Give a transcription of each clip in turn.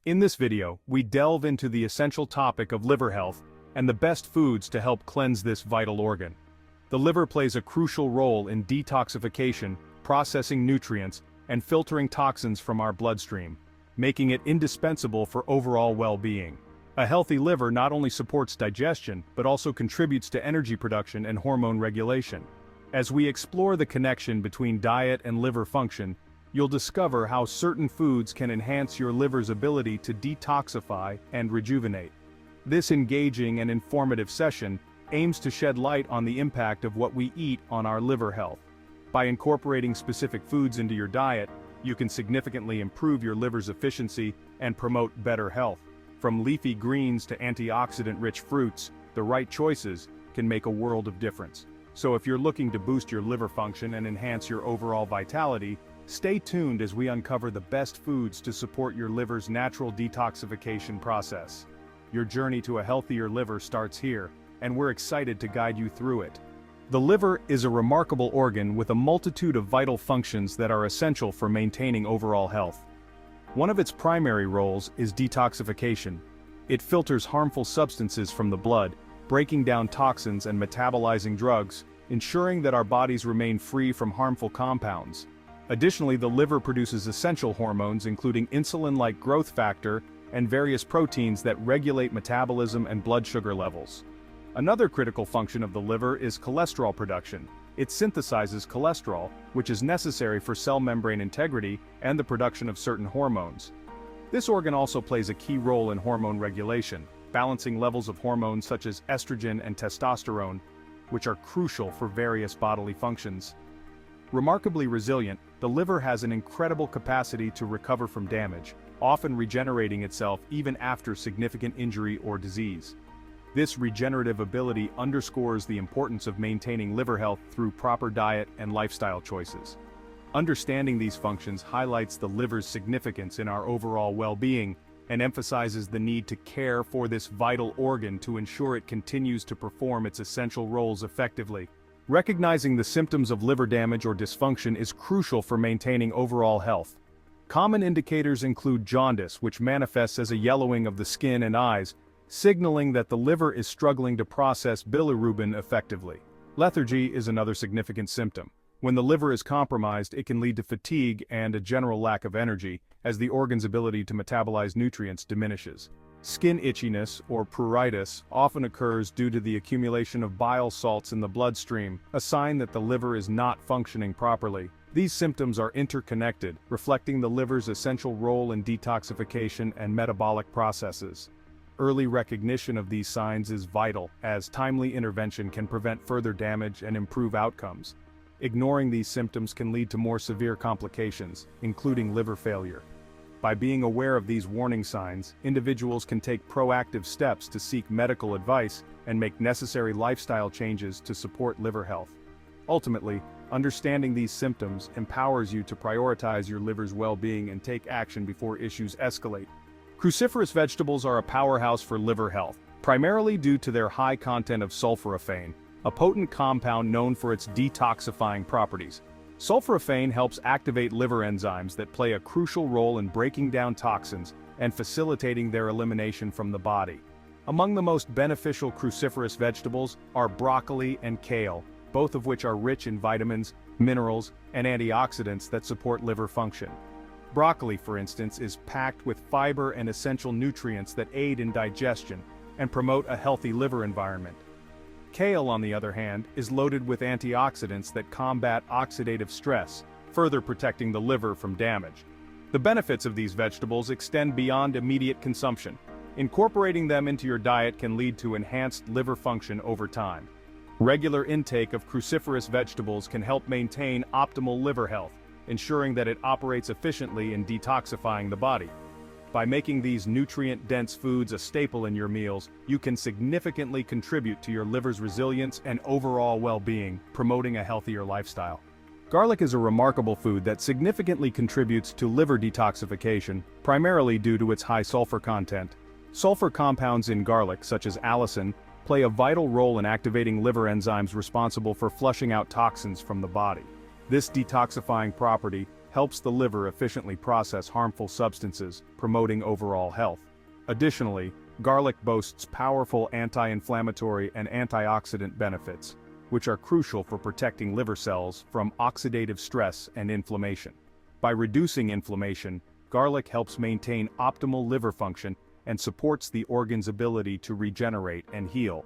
In this video, we delve into the essential topic of liver health and the best foods to help cleanse this vital organ. The liver plays a crucial role in detoxification, processing nutrients, and filtering toxins from our bloodstream, making it indispensable for overall well-being. A healthy liver not only supports digestion, but also contributes to energy production and hormone regulation. As we explore the connection between diet and liver function, you'll discover how certain foods can enhance your liver's ability to detoxify and rejuvenate. This engaging and informative session aims to shed light on the impact of what we eat on our liver health. By incorporating specific foods into your diet, you can significantly improve your liver's efficiency and promote better health. From leafy greens to antioxidant-rich fruits, the right choices can make a world of difference. So if you're looking to boost your liver function and enhance your overall vitality, stay tuned as we uncover the best foods to support your liver's natural detoxification process. Your journey to a healthier liver starts here, and we're excited to guide you through it. The liver is a remarkable organ with a multitude of vital functions that are essential for maintaining overall health. One of its primary roles is detoxification. It filters harmful substances from the blood, breaking down toxins and metabolizing drugs, ensuring that our bodies remain free from harmful compounds. Additionally, the liver produces essential hormones including insulin-like growth factor and various proteins that regulate metabolism and blood sugar levels. Another critical function of the liver is cholesterol production. It synthesizes cholesterol, which is necessary for cell membrane integrity and the production of certain hormones. This organ also plays a key role in hormone regulation, balancing levels of hormones such as estrogen and testosterone, which are crucial for various bodily functions. Remarkably resilient, the liver has an incredible capacity to recover from damage, often regenerating itself even after significant injury or disease. This regenerative ability underscores the importance of maintaining liver health through proper diet and lifestyle choices. Understanding these functions highlights the liver's significance in our overall well-being and emphasizes the need to care for this vital organ to ensure it continues to perform its essential roles effectively. Recognizing the symptoms of liver damage or dysfunction is crucial for maintaining overall health. Common indicators include jaundice, which manifests as a yellowing of the skin and eyes, signaling that the liver is struggling to process bilirubin effectively. Lethargy is another significant symptom. When the liver is compromised, it can lead to fatigue and a general lack of energy, as the organ's ability to metabolize nutrients diminishes. Skin itchiness, or pruritus, often occurs due to the accumulation of bile salts in the bloodstream, a sign that the liver is not functioning properly. These symptoms are interconnected, reflecting the liver's essential role in detoxification and metabolic processes. Early recognition of these signs is vital, as timely intervention can prevent further damage and improve outcomes. Ignoring these symptoms can lead to more severe complications, including liver failure. By being aware of these warning signs, individuals can take proactive steps to seek medical advice and make necessary lifestyle changes to support liver health. Ultimately, understanding these symptoms empowers you to prioritize your liver's well-being and take action before issues escalate. Cruciferous vegetables are a powerhouse for liver health, primarily due to their high content of sulforaphane, a potent compound known for its detoxifying properties. Sulforaphane helps activate liver enzymes that play a crucial role in breaking down toxins and facilitating their elimination from the body. Among the most beneficial cruciferous vegetables are broccoli and kale, both of which are rich in vitamins, minerals, and antioxidants that support liver function. Broccoli, for instance, is packed with fiber and essential nutrients that aid in digestion and promote a healthy liver environment. Kale, on the other hand, is loaded with antioxidants that combat oxidative stress, further protecting the liver from damage. The benefits of these vegetables extend beyond immediate consumption. Incorporating them into your diet can lead to enhanced liver function over time. Regular intake of cruciferous vegetables can help maintain optimal liver health, ensuring that it operates efficiently in detoxifying the body. By making these nutrient-dense foods a staple in your meals, you can significantly contribute to your liver's resilience and overall well-being, promoting a healthier lifestyle. Garlic is a remarkable food that significantly contributes to liver detoxification, primarily due to its high sulfur content. Sulfur compounds in garlic, such as allicin, play a vital role in activating liver enzymes responsible for flushing out toxins from the body. This detoxifying property helps the liver efficiently process harmful substances, promoting overall health. Additionally, garlic boasts powerful anti-inflammatory and antioxidant benefits, which are crucial for protecting liver cells from oxidative stress and inflammation. By reducing inflammation, garlic helps maintain optimal liver function and supports the organ's ability to regenerate and heal.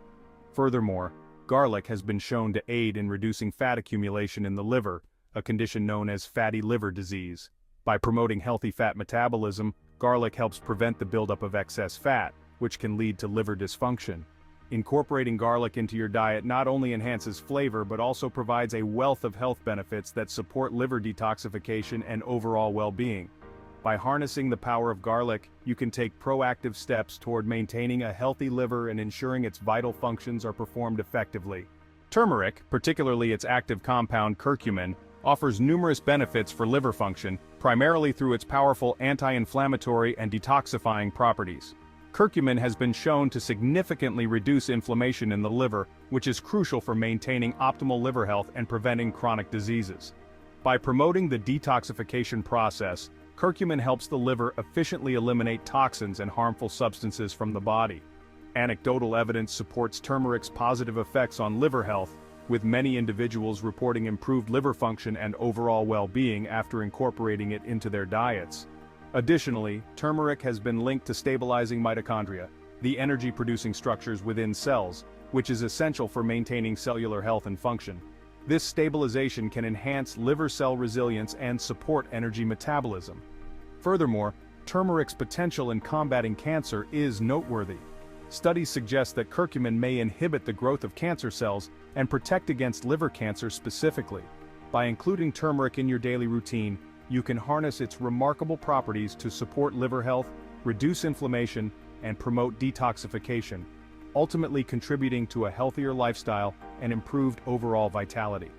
Furthermore, garlic has been shown to aid in reducing fat accumulation in the liver, a condition known as fatty liver disease. By promoting healthy fat metabolism, garlic helps prevent the buildup of excess fat, which can lead to liver dysfunction. Incorporating garlic into your diet not only enhances flavor but also provides a wealth of health benefits that support liver detoxification and overall well-being. By harnessing the power of garlic, you can take proactive steps toward maintaining a healthy liver and ensuring its vital functions are performed effectively. Turmeric, particularly its active compound curcumin, offers numerous benefits for liver function, primarily through its powerful anti-inflammatory and detoxifying properties. Curcumin has been shown to significantly reduce inflammation in the liver, which is crucial for maintaining optimal liver health and preventing chronic diseases. By promoting the detoxification process, curcumin helps the liver efficiently eliminate toxins and harmful substances from the body. Anecdotal evidence supports turmeric's positive effects on liver health, with many individuals reporting improved liver function and overall well-being after incorporating it into their diets. Additionally, turmeric has been linked to stabilizing mitochondria, the energy-producing structures within cells, which is essential for maintaining cellular health and function. This stabilization can enhance liver cell resilience and support energy metabolism. Furthermore, turmeric's potential in combating cancer is noteworthy. Studies suggest that curcumin may inhibit the growth of cancer cells and protect against liver cancer specifically. By including turmeric in your daily routine, you can harness its remarkable properties to support liver health, reduce inflammation, and promote detoxification, ultimately contributing to a healthier lifestyle and improved overall vitality.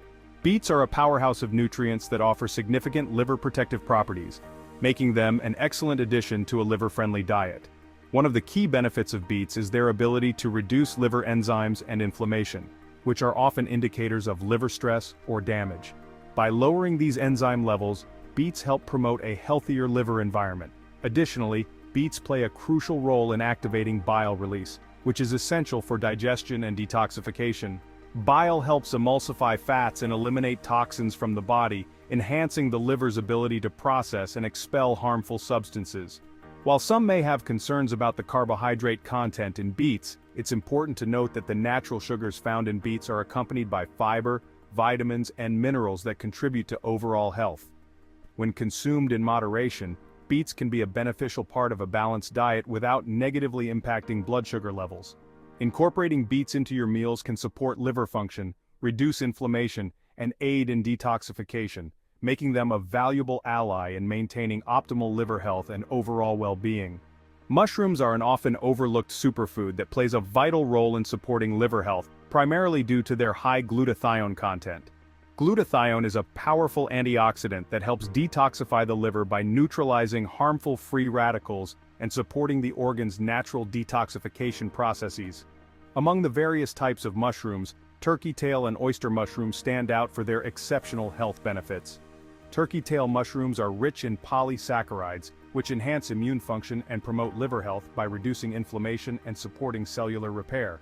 Beets are a powerhouse of nutrients that offer significant liver protective properties, making them an excellent addition to a liver-friendly diet. One of the key benefits of beets is their ability to reduce liver enzymes and inflammation, which are often indicators of liver stress or damage. By lowering these enzyme levels, beets help promote a healthier liver environment. Additionally, beets play a crucial role in activating bile release, which is essential for digestion and detoxification. Bile helps emulsify fats and eliminate toxins from the body, enhancing the liver's ability to process and expel harmful substances. While some may have concerns about the carbohydrate content in beets, it's important to note that the natural sugars found in beets are accompanied by fiber, vitamins, and minerals that contribute to overall health. When consumed in moderation, beets can be a beneficial part of a balanced diet without negatively impacting blood sugar levels. Incorporating beets into your meals can support liver function, reduce inflammation, and aid in detoxification, making them a valuable ally in maintaining optimal liver health and overall well-being. Mushrooms are an often overlooked superfood that plays a vital role in supporting liver health, primarily due to their high glutathione content. Glutathione is a powerful antioxidant that helps detoxify the liver by neutralizing harmful free radicals and supporting the organ's natural detoxification processes. Among the various types of mushrooms, turkey tail and oyster mushrooms stand out for their exceptional health benefits. Turkey tail mushrooms are rich in polysaccharides, which enhance immune function and promote liver health by reducing inflammation and supporting cellular repair.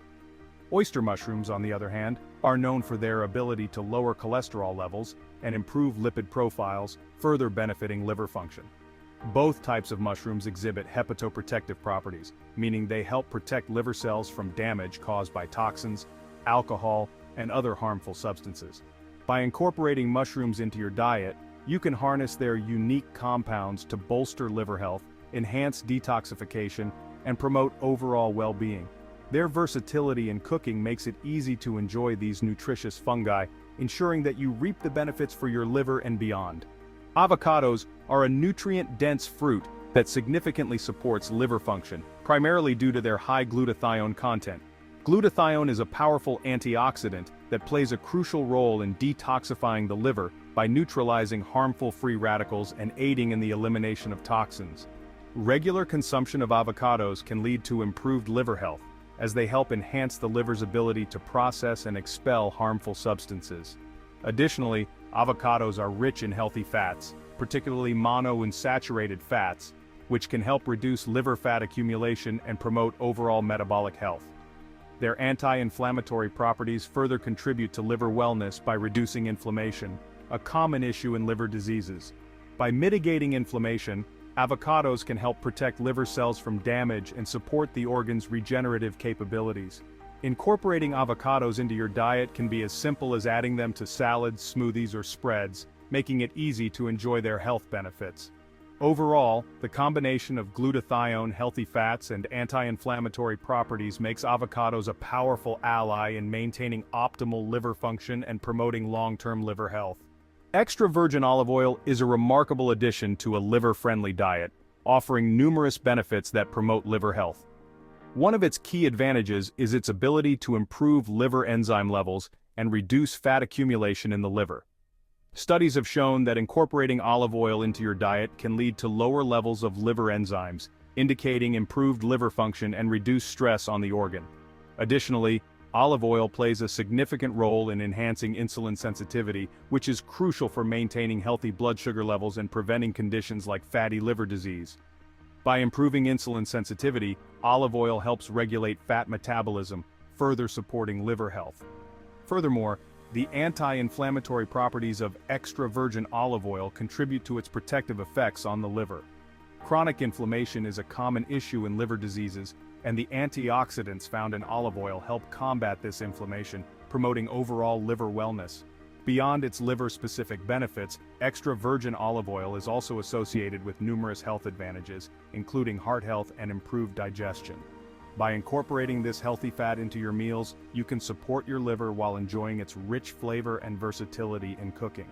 Oyster mushrooms, on the other hand, are known for their ability to lower cholesterol levels and improve lipid profiles, further benefiting liver function. Both types of mushrooms exhibit hepatoprotective properties, meaning they help protect liver cells from damage caused by toxins, alcohol, and other harmful substances. By incorporating mushrooms into your diet, you can harness their unique compounds to bolster liver health, enhance detoxification, and promote overall well-being. Their versatility in cooking makes it easy to enjoy these nutritious fungi, ensuring that you reap the benefits for your liver and beyond. Avocados are a nutrient-dense fruit that significantly supports liver function, primarily due to their high glutathione content. Glutathione is a powerful antioxidant that plays a crucial role in detoxifying the liver by neutralizing harmful free radicals and aiding in the elimination of toxins. Regular consumption of avocados can lead to improved liver health, as they help enhance the liver's ability to process and expel harmful substances. Additionally, avocados are rich in healthy fats, particularly monounsaturated fats, which can help reduce liver fat accumulation and promote overall metabolic health. Their anti-inflammatory properties further contribute to liver wellness by reducing inflammation, a common issue in liver diseases. By mitigating inflammation, avocados can help protect liver cells from damage and support the organ's regenerative capabilities. Incorporating avocados into your diet can be as simple as adding them to salads, smoothies, or spreads, making it easy to enjoy their health benefits. Overall, the combination of glutathione, healthy fats, and anti-inflammatory properties makes avocados a powerful ally in maintaining optimal liver function and promoting long-term liver health. Extra virgin olive oil is a remarkable addition to a liver-friendly diet, offering numerous benefits that promote liver health. One of its key advantages is its ability to improve liver enzyme levels and reduce fat accumulation in the liver. Studies have shown that incorporating olive oil into your diet can lead to lower levels of liver enzymes, indicating improved liver function and reduced stress on the organ. Additionally, olive oil plays a significant role in enhancing insulin sensitivity, which is crucial for maintaining healthy blood sugar levels and preventing conditions like fatty liver disease. By improving insulin sensitivity, olive oil helps regulate fat metabolism, further supporting liver health. Furthermore, the anti-inflammatory properties of extra virgin olive oil contribute to its protective effects on the liver. Chronic inflammation is a common issue in liver diseases, and the antioxidants found in olive oil help combat this inflammation, promoting overall liver wellness. Beyond its liver-specific benefits, extra virgin olive oil is also associated with numerous health advantages, including heart health and improved digestion. By incorporating this healthy fat into your meals, you can support your liver while enjoying its rich flavor and versatility in cooking.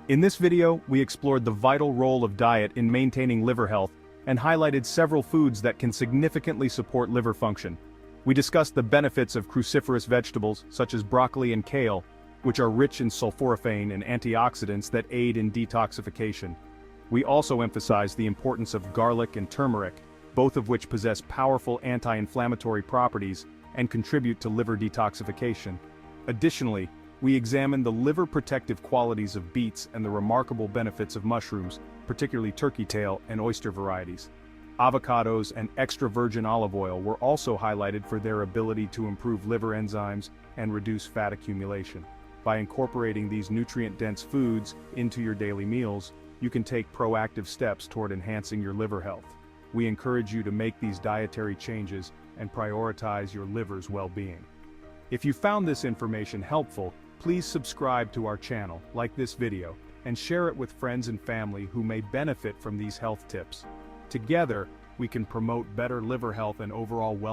In this video, we explored the vital role of diet in maintaining liver health and highlighted several foods that can significantly support liver function. We discussed the benefits of cruciferous vegetables such as broccoli and kale, which are rich in sulforaphane and antioxidants that aid in detoxification. We also emphasized the importance of garlic and turmeric, both of which possess powerful anti-inflammatory properties and contribute to liver detoxification. Additionally, we examined the liver protective qualities of beets and the remarkable benefits of mushrooms, particularly turkey tail and oyster varieties. Avocados and extra virgin olive oil were also highlighted for their ability to improve liver enzymes and reduce fat accumulation. By incorporating these nutrient-dense foods into your daily meals, you can take proactive steps toward enhancing your liver health. We encourage you to make these dietary changes and prioritize your liver's well-being. If you found this information helpful, please subscribe to our channel, like this video, and share it with friends and family who may benefit from these health tips. Together, we can promote better liver health and overall wellness.